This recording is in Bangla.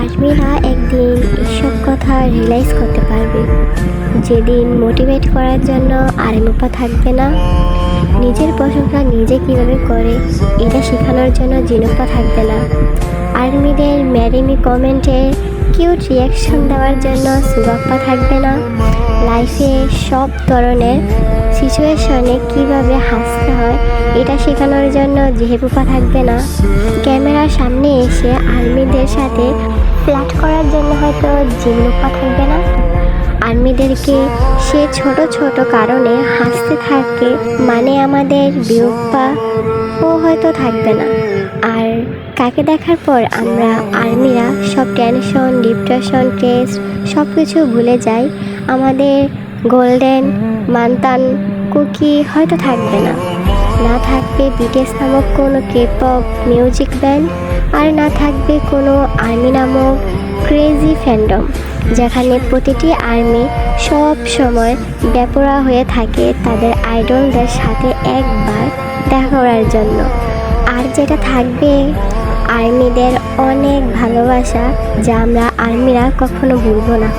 আর্মিরা একদিন এসব কথা রিয়েলাইজ করতে পারবে, যেদিন মোটিভেট করার জন্য আর্মিপা থাকবে না, নিজের প্রশংসা নিজে কীভাবে করে এটা শেখানোর জন্য জিনুপা থাকবে না, আর্মিদের ম্যারিমি কমেন্টে কিউট রিয়াকশন দেওয়ার জন্য সুগাপ্পা থাকবে না, লাইফে সব ধরনের সিচুয়েশনে কিভাবে হাসতে হয় এটা শেখানোর জন্য জেহেপুপা থাকবে না, ক্যামেরার সামনে এসে আর্মিদের সাথে ফ্ল্যাট করার জন্য হয়তো জিনুপা থাকবে না, আর্মিদেরকে সে ছোট ছোট কারণে হাসতে থাকে মানে আমাদের বিউপ্পা ও হয়তো থাকবে না। আর কাকে দেখার পর আমরা আর্মিরা সব টেনশন ডিপ্রেশন স্ট্রেস সব কিছু ভুলে যাই, আমাদের গোল্ডেন মান্তান কুকি হয়তো থাকবে না, না থাকবে বিটিএস নামক কোনো কেপপ মিউজিক ব্যান্ড, আর না থাকবে কোনো আর্মি নামক ক্রেজি ফ্যান্ডম যেখানে প্রতিটি আর্মি সব সময় বেপরা হয়ে থাকে তাদের আইডলদের সাথে একবার দেখা করার জন্য। আর যেটা থাকবে আর্মিদের অনেক ভালোবাসা, যা আমরা আর্মিরা কখনো ভুলব না।